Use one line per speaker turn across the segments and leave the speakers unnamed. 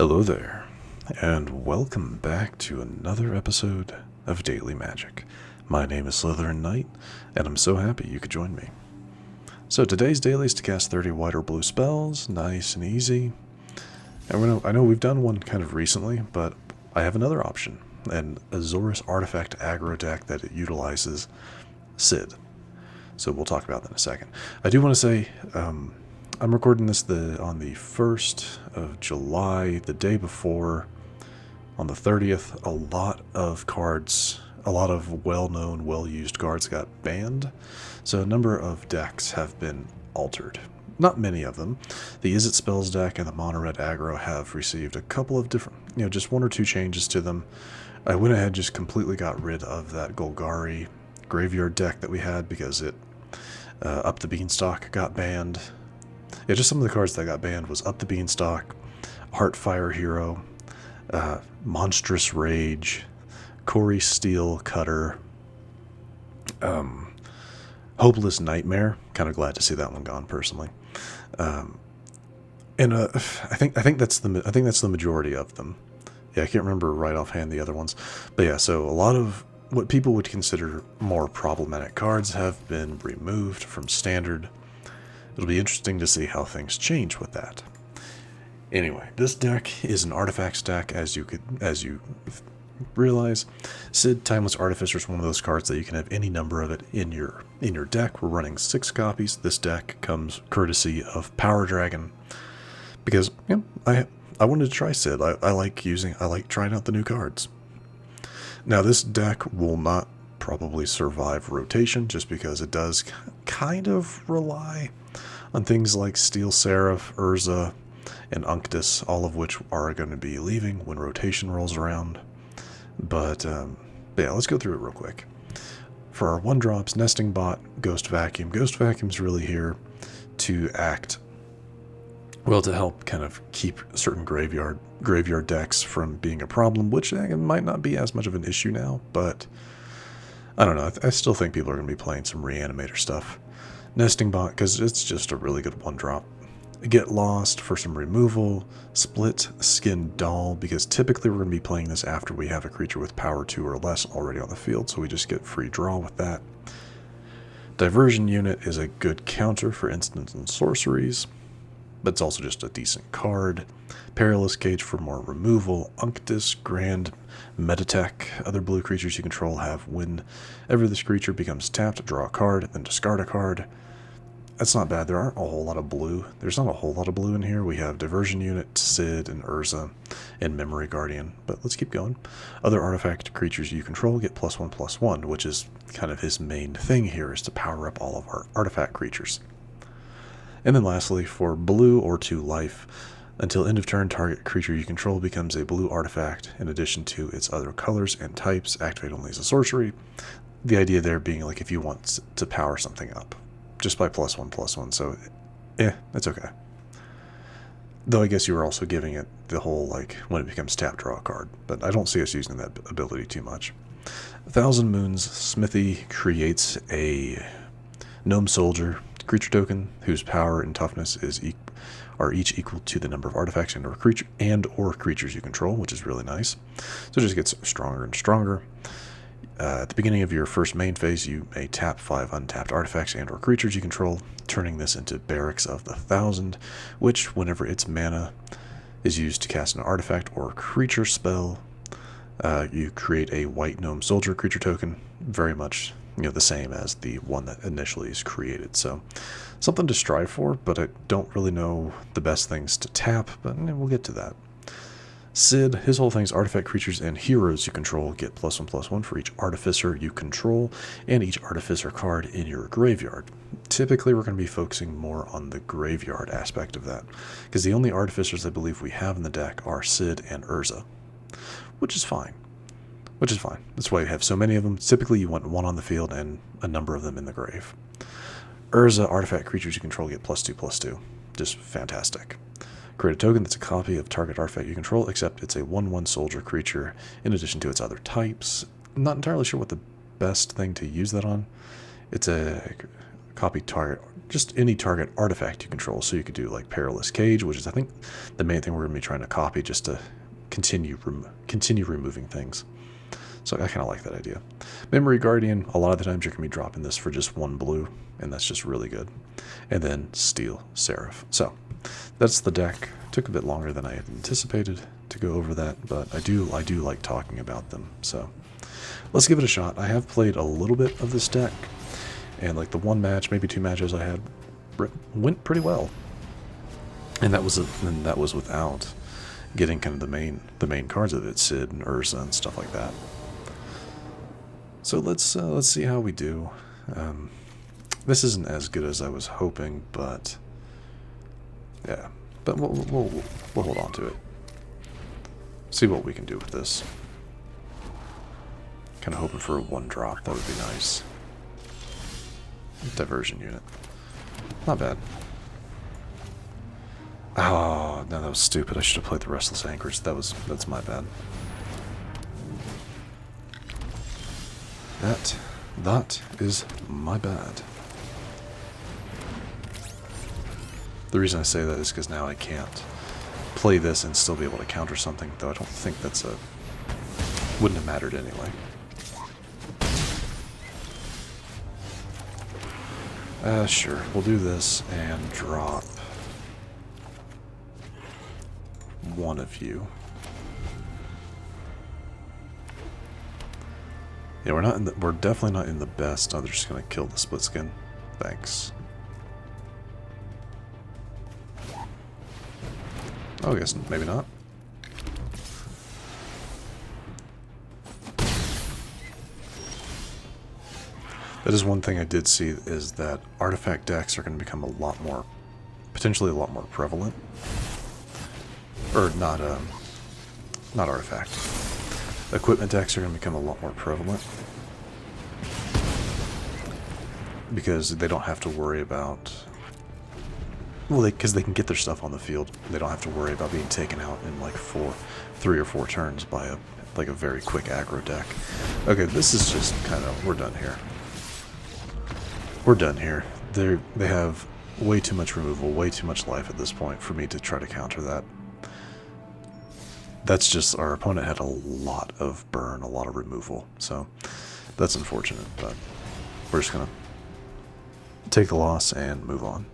Hello there, and welcome back to another episode of Daily Magic. My name is SlytherinKnight, and I'm so happy you could join me. So today's daily is to cast 30 white or blue spells, nice and easy. And I know we've done one kind of recently, but I have another option, an Azorius artifact aggro deck that it utilizes Sid. So we'll talk about that in a second. I do want to say, I'm recording this on the 1st of July, the day before, on the 30th, a lot of well-known, well-used cards got banned, so a number of decks have been altered. Not many of them. The Is It Spells deck and the Mono Red Aggro have received a couple of different, just one or two changes to them. I went ahead and just completely got rid of that Golgari graveyard deck that we had because it, Up the Beanstalk got banned. Yeah, just some of the cards that got banned was Up the Beanstalk, Heartfire Hero, Monstrous Rage, Corey Steel Cutter, Hopeless Nightmare. Kind of glad to see that one gone personally. And I think that's the majority of them. Yeah, I can't remember right offhand the other ones, but yeah. So a lot of what people would consider more problematic cards have been removed from standard. It'll be interesting to see how things change with that. Anyway, this deck is an artifacts deck, as you realize. Sid Timeless Artificer is one of those cards that you can have any number of it in your deck. We're running 6 copies. This deck comes courtesy of Power Dragon because I wanted to try Sid. I like trying out the new cards. Now this deck will not probably survive rotation just because it does kind of rely on things like Steel Seraph, Urza, and Unctus, all of which are going to be leaving when rotation rolls around. But yeah, let's go through it real quick. For our 1-drops, Nesting Bot, Ghost Vacuum. Ghost Vacuum's really here to act, well, to help kind of keep certain graveyard decks from being a problem, which might not be as much of an issue now, but I don't know. I still think people are going to be playing some Reanimator stuff. Nesting Bot, because it's just a really good 1-drop. Get Lost for some removal. Splitskin Doll, because typically we're going to be playing this after we have a creature with power 2 or less already on the field, so we just get free draw with that. Diversion Unit is a good counter for instants and sorceries, but it's also just a decent card. Perilous Cage for more removal. Unctus, Grand, Metatect. Other blue creatures you control have whenever this creature becomes tapped, draw a card, then discard a card. That's not bad. There aren't a whole lot of blue. There's not a whole lot of blue in here. We have Diversion Unit, Sid, and Urza, and Memory Guardian. But let's keep going. Other artifact creatures you control get +1/+1, which is kind of his main thing here, is to power up all of our artifact creatures. And then lastly, for blue or 2 life, until end of turn, target creature you control becomes a blue artifact in addition to its other colors and types. Activate only as a sorcery. The idea there being like if you want to power something up just by +1/+1, so that's okay. Though I guess you were also giving it the whole like when it becomes tap, draw a card, but I don't see us using that ability too much. 1,000 Moons, Smithy creates a Gnome Soldier creature token whose power and toughness are each equal to the number of artifacts and or creatures you control, which is really nice. So it just gets stronger and stronger. At the beginning of your first main phase, you may tap 5 untapped artifacts and or creatures you control, turning this into Barracks of the 1,000, which, whenever its mana is used to cast an artifact or creature spell, you create a white Gnome Soldier creature token, very much the same as the one that initially is created. So something to strive for, but I don't really know the best things to tap, but we'll get to that. Sid, his whole thing's artifact creatures and heroes you control get +1/+1 for each Artificer you control and each Artificer card in your graveyard. Typically we're going to be focusing more on the graveyard aspect of that, because the only Artificers I believe we have in the deck are Sid and Urza, which is fine. That's why you have so many of them. Typically you want 1 on the field and a number of them in the grave. Urza, artifact creatures you control get +2/+2. Just fantastic. Create a token that's a copy of target artifact you control, except it's a 1/1 soldier creature in addition to its other types. I'm not entirely sure what the best thing to use that on. It's a copy target just any target artifact you control. So you could do like Perilous Cage, which is I think the main thing we're going to be trying to copy just to continue removing things. So I kind of like that idea. Memory Guardian, a lot of the times you're going to be dropping this for just 1 blue, and that's just really good. And then Steel Seraph. So that's the deck. Took a bit longer than I had anticipated to go over that, but I do like talking about them. So let's give it a shot. I have played a little bit of this deck, and like the 1 match, maybe 2 matches I had went pretty well. And that was without getting kind of the main cards of it, Sid and Urza and stuff like that. So let's see how we do. This isn't as good as I was hoping, but yeah. But we'll hold on to it. See what we can do with this. Kind of hoping for a 1-drop. That would be nice. Diversion Unit. Not bad. Oh, no, that was stupid. I should have played the Restless Anchorage. That's my bad. That is my bad. The reason I say that is because now I can't play this and still be able to counter something, though I don't think wouldn't have mattered anyway. Sure, we'll do this and drop 1 of you. Yeah, we're definitely not in the best. Oh, they're just gonna kill the Splitskin. Thanks. Oh, I guess maybe not. That is one thing I did see, is that artifact decks are going to become potentially a lot more prevalent. Or not artifact. Equipment decks are going to become a lot more prevalent. Because they don't have to worry about... Well, because they can get their stuff on the field. They don't have to worry about being taken out in like 3 or 4 turns by a very quick aggro deck. Okay, this is just kind of... We're done here. We're done here. They have way too much removal, way too much life at this point for me to try to counter that. That's just, our opponent had a lot of burn, a lot of removal, so that's unfortunate, but we're just going to take the loss and move on.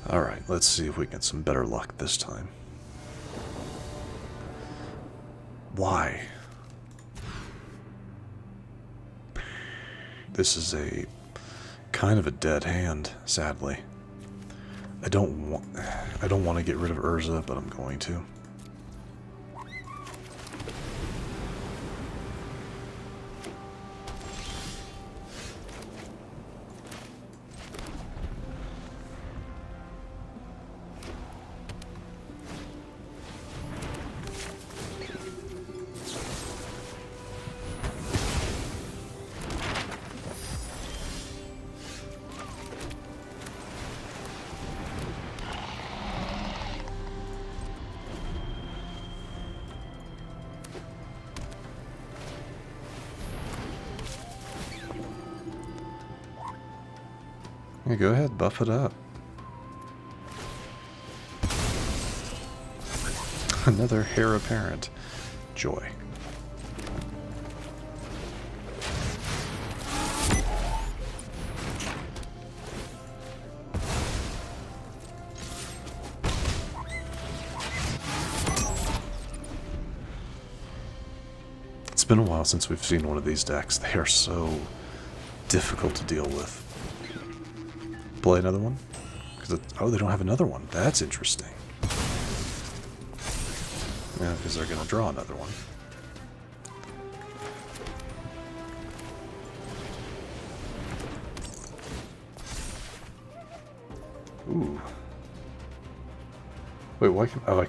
Alright, let's see if we get some better luck this time. Why? This is a kind of a dead hand, sadly. I don't want to get rid of Urza, but I'm going to. Yeah, go ahead, buff it up. Another heir apparent. Joy. It's been a while since we've seen one of these decks. They are so difficult to deal with. Play another one? Oh, they don't have another one. That's interesting. Yeah, because they're going to draw another one. Ooh. Wait, why can... Oh,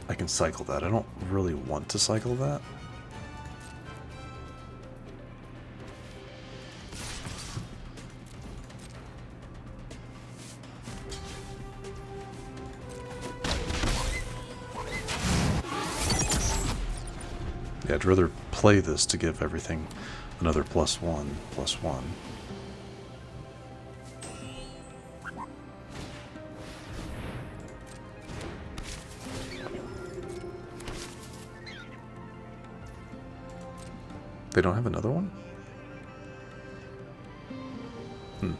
I can cycle that. I don't really want to cycle that. Yeah, I'd rather play this to give everything another +1/+1. They don't have another one? Hmm.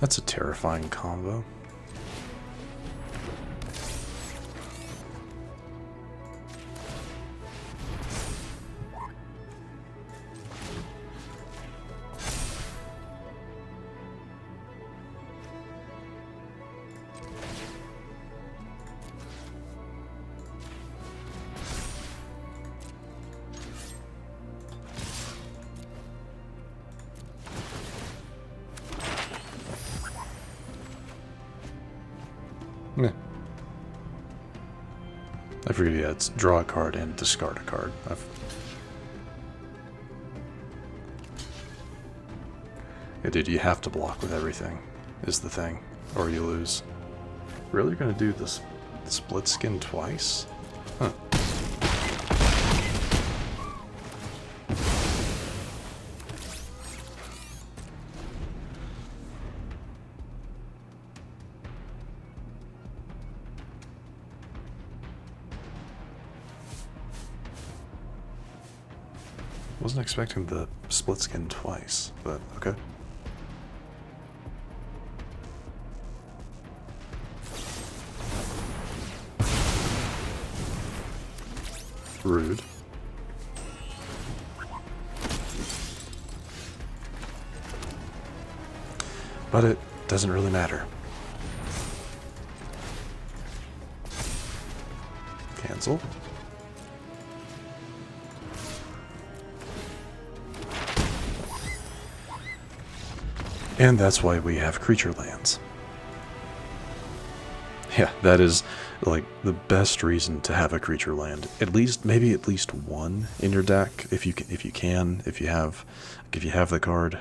That's a terrifying combo. Meh. I forget, yeah, it's draw a card and discard a card. Yeah, dude, you have to block with everything, is the thing, or you lose. Really, you're gonna do this Splitskin twice? Huh. Wasn't expecting the Splitskin twice, but okay. Rude. But it doesn't really matter. Cancel. And that's why we have creature lands. Yeah, that is like the best reason to have a creature land. Maybe at least one in your deck if you have the card.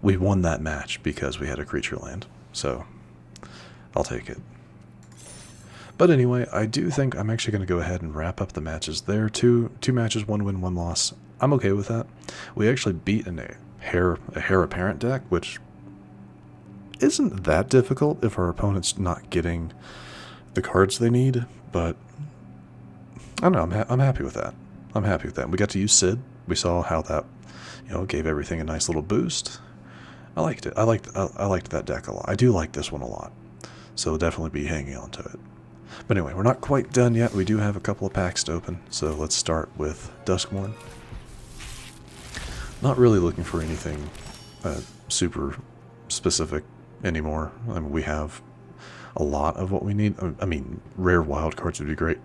We won that match because we had a creature land. So I'll take it. But anyway, I do think I'm actually going to go ahead and wrap up the matches there. Two matches, 1 win, 1 loss. I'm okay with that. We actually beat a heir apparent deck, which isn't that difficult if our opponent's not getting the cards they need, but I don't know, I'm happy with that. I'm happy with that. We got to use Sid. We saw how that, gave everything a nice little boost. I liked it. I liked that deck a lot. I do like this one a lot, so definitely be hanging on to it. But anyway, we're not quite done yet. We do have a couple of packs to open, so let's start with Duskmourn. Not really looking for anything super specific anymore. I mean, we have a lot of what we need. I mean, rare wild cards would be great.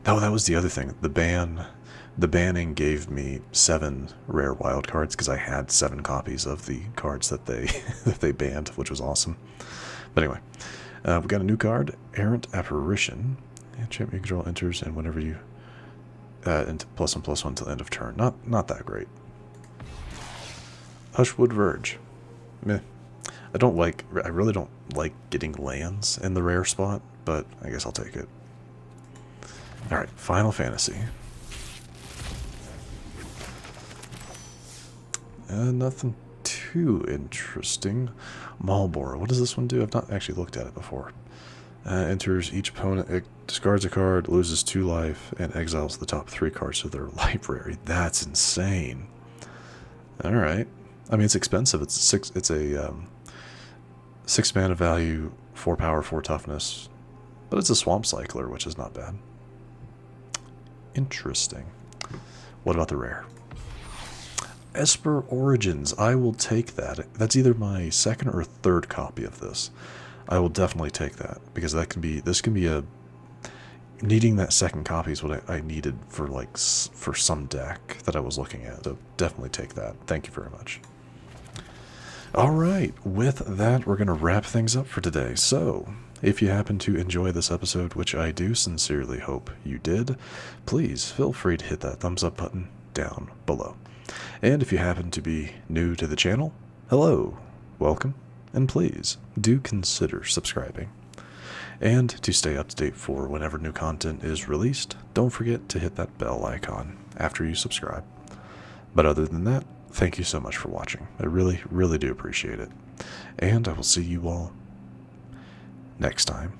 Oh, that was the other thing. The banning gave me 7 rare wild cards because I had 7 copies of the cards that they that they banned, which was awesome. But anyway, we got a new card, Errant Apparition. Champion control enters, and whenever you into +1/+1 until end of turn. Not that great. Hushwood Verge. Meh. I really don't like getting lands in the rare spot, but I guess I'll take it. Alright, Final Fantasy. Nothing too interesting. Malbor. What does this one do? I've not actually looked at it before. Enters each opponent, discards a card, loses 2 life, and exiles the top 3 cards of their library. That's insane. Alright. I mean, it's expensive. It's a 6 mana value, 4 power, 4 toughness. But it's a Swamp Cycler, which is not bad. Interesting. What about the rare? Esper Origins. I will take that. That's either my second or third copy of this. I will definitely take that, because this can be a... Needing that second copy is what I needed for for some deck that I was looking at. So definitely take that. Thank you very much. Alright, with that, we're going to wrap things up for today. So, if you happen to enjoy this episode, which I do sincerely hope you did, please feel free to hit that thumbs up button down below. And if you happen to be new to the channel, hello, welcome, and please do consider subscribing. And to stay up to date for whenever new content is released, don't forget to hit that bell icon after you subscribe. But other than that, thank you so much for watching. I really, really do appreciate it. And I will see you all next time.